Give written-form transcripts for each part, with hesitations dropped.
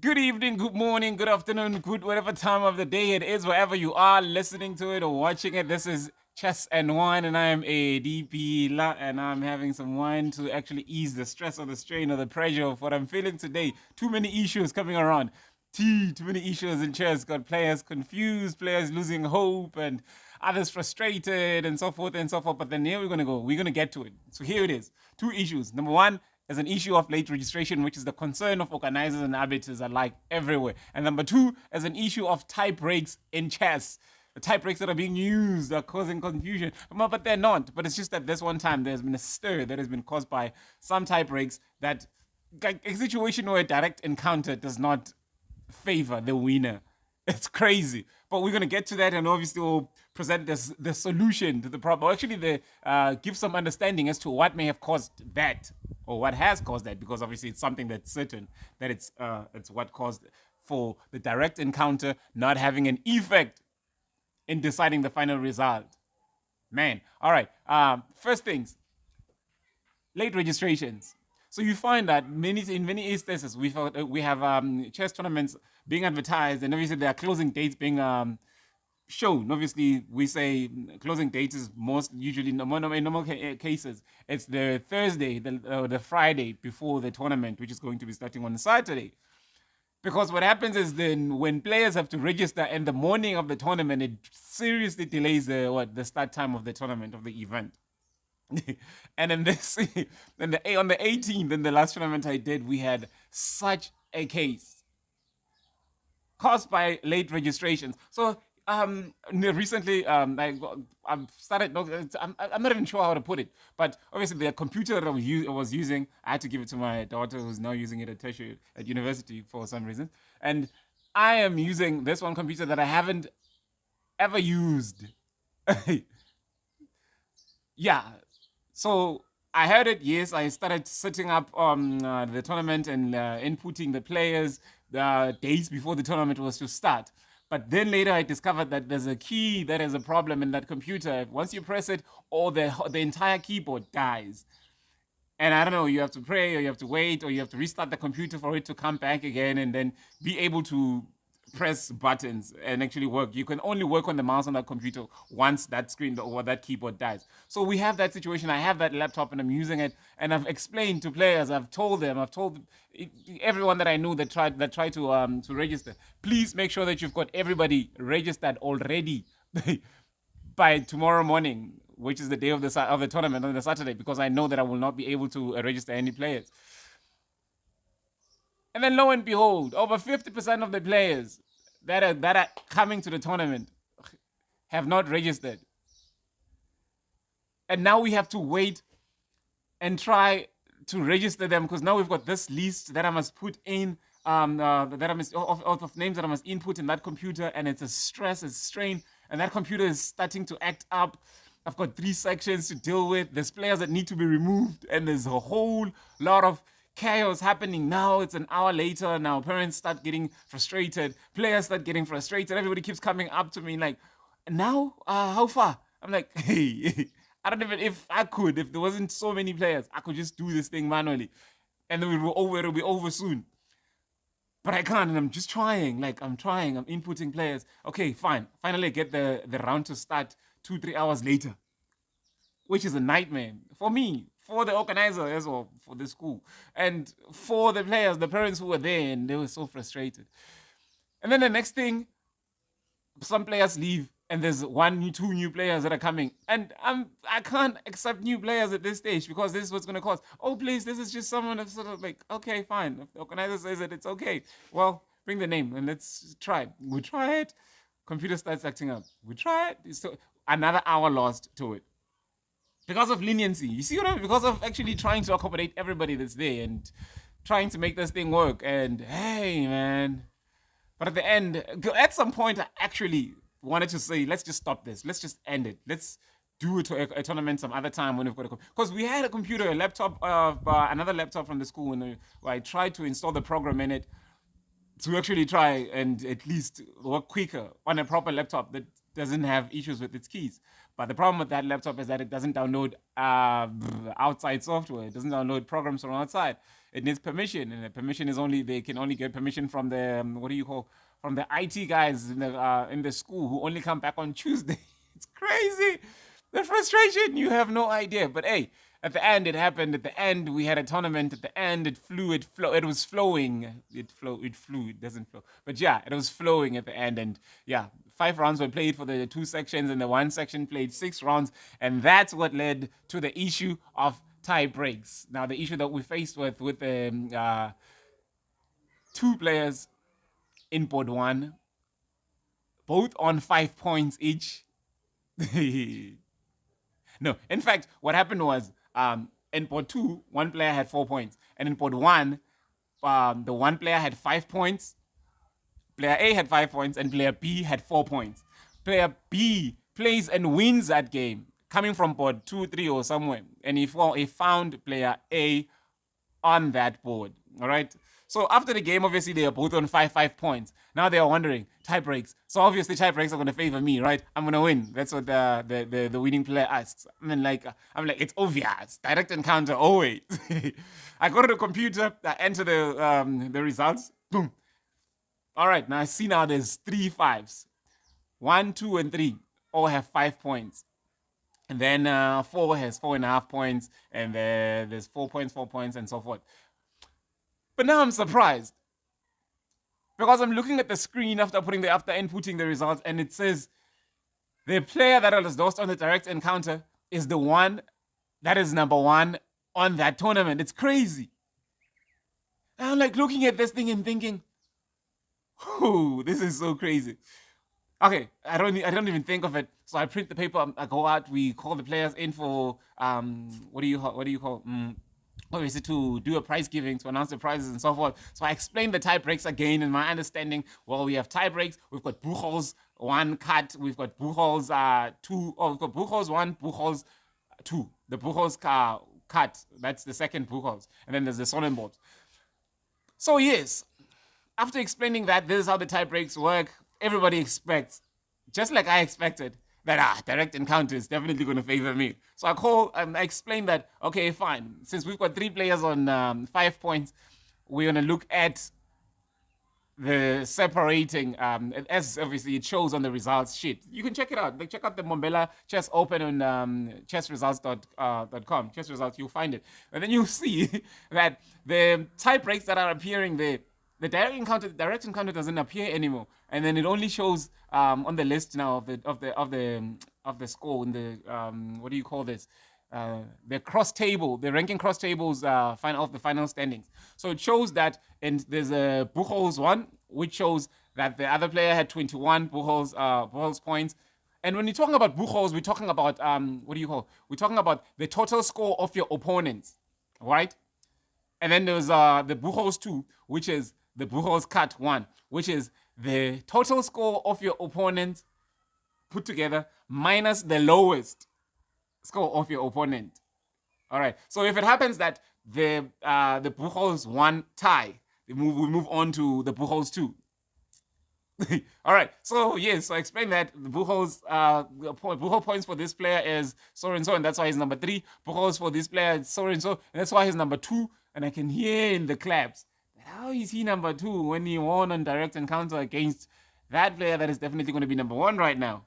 Good evening, good morning, good afternoon, good whatever time of the day it is, wherever you are listening to it or watching it. This is Chess and Wine, and I am a DP, and I'm having some wine to actually ease the stress or the strain or the pressure of what I'm feeling today. Too many issues coming around. Too many issues in chess. Got players confused, players losing hope, and others frustrated, and so forth and so forth. But then here we're gonna go. We're gonna get to it. So here it is. Two issues. Number one, there's an issue of late registration, which is the concern of organizers and arbiters alike everywhere. And number two, there's an issue of tie breaks in chess. The tie breaks that are being used are causing confusion, but they're not. But it's just that this one time there's been a stir that has been caused by some tie breaks that, like a situation where a direct encounter does not favor the winner. It's crazy. But we're gonna get to that, and obviously we'll present the solution to the problem. Or actually, give some understanding as to what may have caused that, or what has caused that, because obviously it's something that's certain that it's what caused for the direct encounter not having an effect in deciding the final result. Man, all right. First things, late registrations. So you find that in many instances we have chess tournaments being advertised, and obviously there are closing dates being shown. Obviously, we say closing dates is most usually in normal cases. It's the Thursday, the Friday before the tournament, which is going to be starting on Saturday. Because what happens is then when players have to register in the morning of the tournament, it seriously delays the start time of the tournament of the event. And then this, on the 18th, in the last tournament I did, we had such a case caused by late registrations. So recently, I've started. No, I'm not even sure how to put it, but obviously the computer that I was using, I had to give it to my daughter, who's now using it at tertiary at university for some reason, and I am using this one computer that I haven't ever used. Yeah. So I heard it. Yes, I started setting up the tournament and inputting the players the days before the tournament was to start. But then later I discovered that there's a key that has a problem in that computer. Once you press it, all the entire keyboard dies. And I don't know, you have to pray or you have to wait or you have to restart the computer for it to come back again and then be able to press buttons and actually work. You can only work on the mouse on that computer once that screen or that keyboard dies. So we have that situation. I have that laptop and I'm using it, and I've explained to players. I've told everyone that I knew that tried to register. Please make sure that you've got everybody registered already by tomorrow morning, which is the day of the tournament on the Saturday, because I know that I will not be able to register any players. And then lo and behold, over 50% of the players that are coming to the tournament have not registered. And now we have to wait and try to register them, because now we've got this list that I must put in, that I must of names that I must input in that computer, and it's a stress, it's strain, and that computer is starting to act up. I've got 3 sections to deal with. There's players that need to be removed, and there's a whole lot of chaos happening. Now it's an hour later. Now parents start getting frustrated, players start getting frustrated. Everybody keeps coming up to me like, now, how far? I'm like, hey, I don't even, if I could, if there wasn't so many players, I could just do this thing manually, and then it'll be over soon. But I can't, and I'm just trying. Like, I'm trying, I'm inputting players. Okay, fine. Finally get the round to start 2-3 hours later, which is a nightmare for me, for the organizer as well, for the school, and for the players, the parents who were there, and they were so frustrated. And then the next thing, some players leave, and there's two new players that are coming, and I can't accept new players at this stage, because this is what's going to cause. Oh please, this is just someone that's sort of like, okay, fine, if the organizer says that it's okay, well, bring the name and let's try it. We try it, computer starts acting up, we try it, so another hour lost to it, because of leniency. You see what I mean? Because of actually trying to accommodate everybody that's there and trying to make this thing work. And hey, man. But at the end, at some point, I actually wanted to say, let's just stop this. Let's just end it. Let's do a tournament some other time when we've got a because we had a computer, a laptop, another laptop from the school, and I tried to install the program in it to actually try and at least work quicker on a proper laptop that doesn't have issues with its keys. But the problem with that laptop is that it doesn't download outside software. It doesn't download programs from outside. it needs permission, and the permission is only they can only get permission from the what do you call from the IT guys in the school who only come back on Tuesday. It's crazy. The frustration, you have no idea. But hey, at the end, it happened. At the end, we had a tournament. At the end, it flew. It was flowing. It flew. It doesn't flow. But yeah, it was flowing at the end. And yeah, 5 rounds were played for the 2 sections, and the 1 section played 6 rounds. And that's what led to the issue of tie breaks. Now, the issue that we faced with the 2 players in board 1, both on 5 points each. No, in fact, what happened was in board 2, 1 player had 4 points, and in board 1, the 1 player had 5 points. Player A had 5 points, and player B had 4 points. Player B plays and wins that game, coming from board 2, 3, or somewhere, and he found player A on that board. All right. So after the game, obviously they are both on 5 points. Now they are wondering tie breaks. So obviously tie breaks are going to favor me, right? I'm going to win. That's what the winning player asks. I'm like it's obvious. Direct encounter always. I go to the computer. I enter the results. Boom. All right. Now I see now there's 3 5s. 1, 2, and 3 all have 5 points. And then 4 has 4.5 points, and there's 4 points, 4 points, and so forth. But now I'm surprised because I'm looking at the screen after inputting the results, and it says the player that was lost on the direct encounter is the one that is number 1 on that tournament. It's crazy. And I'm like looking at this thing and thinking, "Oh, this is so crazy." Okay, I don't even think of it. So I print the paper. I go out. We call the players in for what do you call? Obviously to do a prize giving, to announce the prizes and so forth. So I explained the tie breaks again in my understanding. Well, we have tie breaks. We've got Buchholz 1 cut. We've got Buchholz 2. Oh, we've got Buchholz 1, Buchholz 2. The Buchholz cut. That's the second Buchholz. And then there's the Sonnenborbs. So yes, after explaining that this is how the tie breaks work, everybody expects, just like I expected, that direct encounter is definitely going to favor me. So I explain that, okay, fine. Since we've got 3 players on 5 points, we're going to look at the separating, as obviously it shows on the results sheet. You can check it out. Like, check out the Mombela Chess Open on chessresults.com. Chess results, you'll find it. And then you'll see that the tie breaks that are appearing there, the direct encounter doesn't appear anymore, and then it only shows on the list now of the score in the what do you call this? The cross table, the ranking cross tables of the final standings. So it shows that, and there's a Buchholz 1, which shows that the other player had 21 Buchholz points. And when you're talking about Buchholz, we're talking about we're talking about the total score of your opponents, right? And then there's the Buchholz 2, which is the Buchholz cut 1, which is the total score of your opponent put together minus the lowest score of your opponent. All right. So if it happens that the Buchholz 1 tie, we move on to the Buchholz 2. All right. So yes, so I explained that the Buchholz points for this player is so and so, and that's why he's number 3. Buchholz for this player is so and so, and that's why he's number 2. And I can hear in the claps, how is he number 2 when he won on direct encounter against that player that is definitely going to be number 1 right now?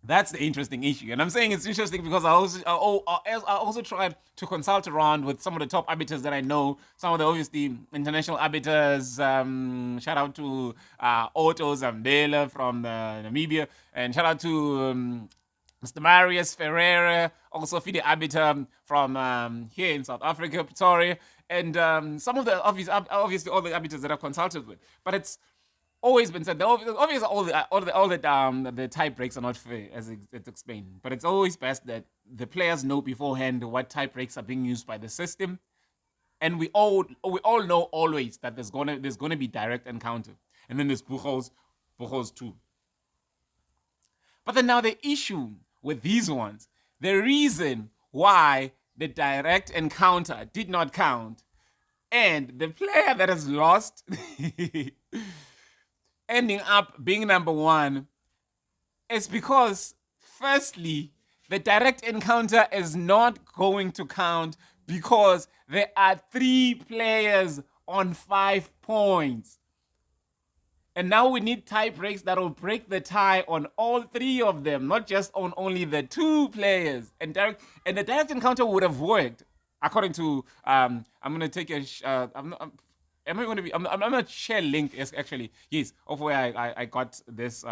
That's the interesting issue. And I'm saying it's interesting because I also tried to consult around with some of the top arbiters that I know, some of the obviously international arbiters. Shout out to Otto Zambela from Namibia, and shout out to Mr. Marius Ferreira, also FIDE arbiter from here in South Africa, Pretoria, and some of the obviously all the arbiters that I've consulted with. But it's always been said, obviously all the tie breaks are not fair, as it's explained. But it's always best that the players know beforehand what tie breaks are being used by the system, and we all know always that there's gonna be direct encounter, and then there's Buchholz 2. But then now the issue with these ones, the reason why the direct encounter did not count, and the player that has lost ending up being number 1, is because firstly, The direct encounter is not going to count because there are 3 players on 5 points. And now we need tie breaks that will break the tie on all 3 of them, not just on only the 2 players. And the direct encounter would have worked, according to I'm gonna take a I'm not. Am I going to be? I'm gonna share a link. Actually, yes, of where I got this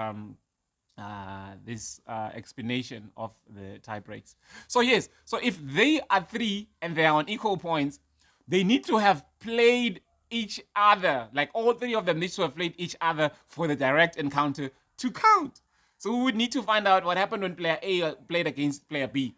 explanation of the tie breaks. So yes, so if they are 3 and they are on equal points, they need to have played each other. Like all 3 of them need to have played each other for the direct encounter to count. So we would need to find out what happened when player A played against player B,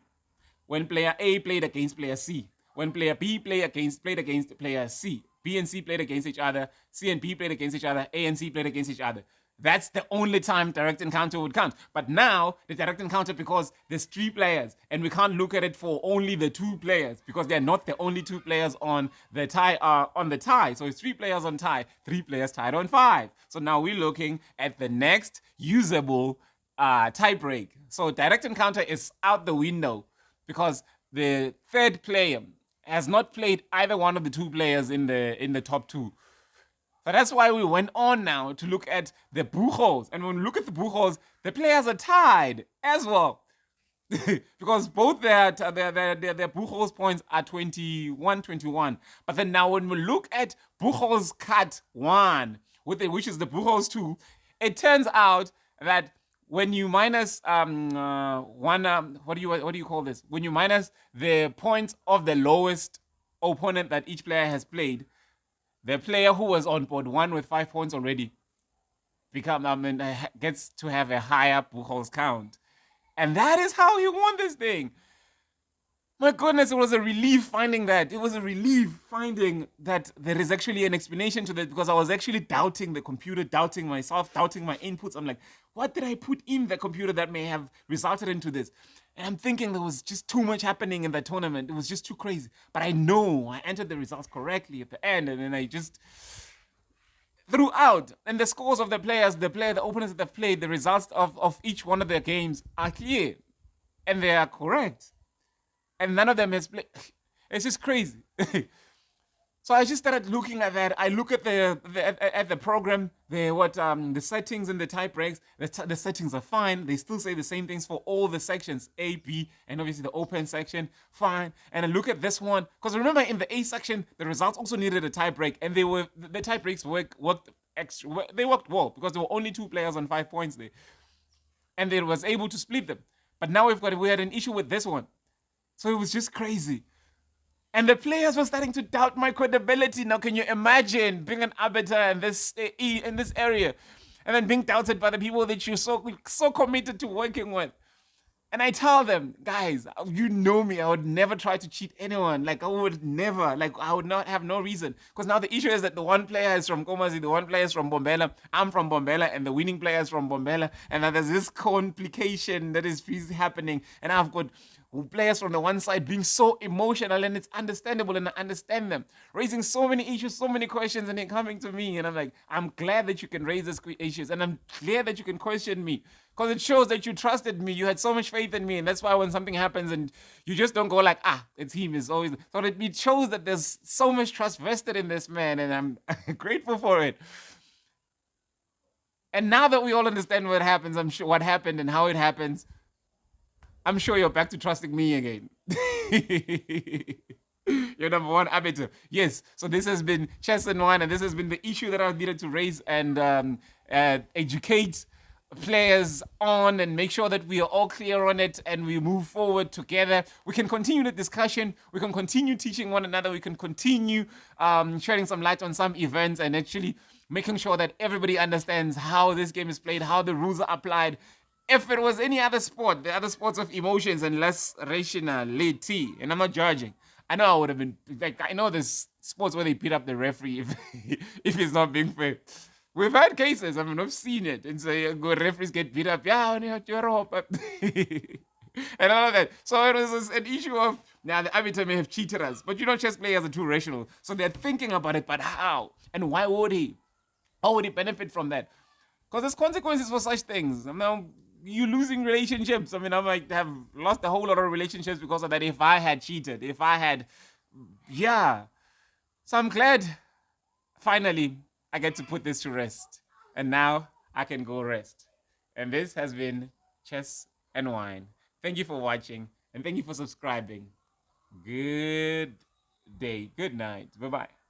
when player A played against player C, when player B played against player C. B and C played against each other, C and B played against each other, A and C played against each other. That's the only time direct encounter would count. But now the direct encounter, because there's 3 players and we can't look at it for only the 2 players because they're not the only 2 players on the tie. So it's 3 players on tie, 3 players tied on 5. So now we're looking at the next usable tie break. So direct encounter is out the window because the 3rd player has not played either one of the 2 players in the top 2. So that's why we went on now to look at the Buchos. And when we look at the Buchos, the players are tied as well. Because both their Buchos points are 21-21. But then now when we look at Buchos cut 1, which is the Buchos 2, it turns out that when you minus what do you call this? When you minus the points of the lowest opponent that each player has played, the player who was on board 1 with 5 points already gets to have a higher Buchholz count. And that is how he won this thing. My goodness, it was a relief finding that. It was a relief finding that there is actually an explanation to that, because I was actually doubting the computer, doubting myself, doubting my inputs. I'm like, what did I put in the computer that may have resulted into this? And I'm thinking there was just too much happening in that tournament. It was just too crazy. But I know I entered the results correctly at the end, and then I just threw out. And the scores of the players, the opponents that have played, the results of each one of their games are clear. And they are correct. And none of them has played. It's just crazy. So I just started looking at that. I look at the program, the settings and the type breaks. The settings are fine. They still say the same things for all the sections, A, B, and obviously the open section, fine. And I look at this one, because remember in the A section, the results also needed a tie break, and the tie breaks worked well because there were only 2 players on 5 points there, and they was able to split them. But now we had an issue with this one, so it was just crazy. And the players were starting to doubt my credibility. Now, can you imagine being an arbiter in this area, and then being doubted by the people that you're so committed to working with? And I tell them, guys, you know me. I would never try to cheat anyone. Like, I would never. Like, I would not have no reason. Because now the issue is that the one player is from Komazi, the one player is from Bombela, I'm from Bombela, and the winning player is from Bombela. And now there's this complication that is happening. And I've got players from the one side being so emotional, and it's understandable, and I understand them, raising so many issues, so many questions, and then coming to me, and I'm like, I'm glad that you can raise these issues, and I'm glad that you can question me, because it shows that you trusted me, you had so much faith in me, and that's why when something happens and you just don't go like, it's him, it's always, so it shows that there's so much trust vested in this man, and I'm grateful for it. And now that we all understand what happens, I'm sure what happened and how it happens, I'm sure you're back to trusting me again. Your number one arbiter. Yes, so this has been Chess and Wine, and this has been the issue that I needed to raise and educate players on, and make sure that we are all clear on it and we move forward together. We can continue the discussion, we can continue teaching one another, we can continue shedding some light on some events, and actually making sure that everybody understands how this game is played, how the rules are applied. If it was any other sport, the other sports of emotions and less rationality, and I'm not judging, I know I would have been, like, I know there's sports where they beat up the referee if it's not being fair. We've had cases, I mean, I've seen it, and so good referees get beat up, you're up. And all of that. So it was an issue of, now the arbiter may have cheated us, but chess players are too rational. So they're thinking about it, but how? And why would he? How would he benefit from that? Because there's consequences for such things. Now, you losing relationships. I mean, I might have lost a whole lot of relationships because of that if I had cheated, if I had, yeah. So I'm glad finally I get to put this to rest. And now I can go rest. And this has been Chess and Wine. Thank you for watching and thank you for subscribing. Good day. Good night. Bye bye.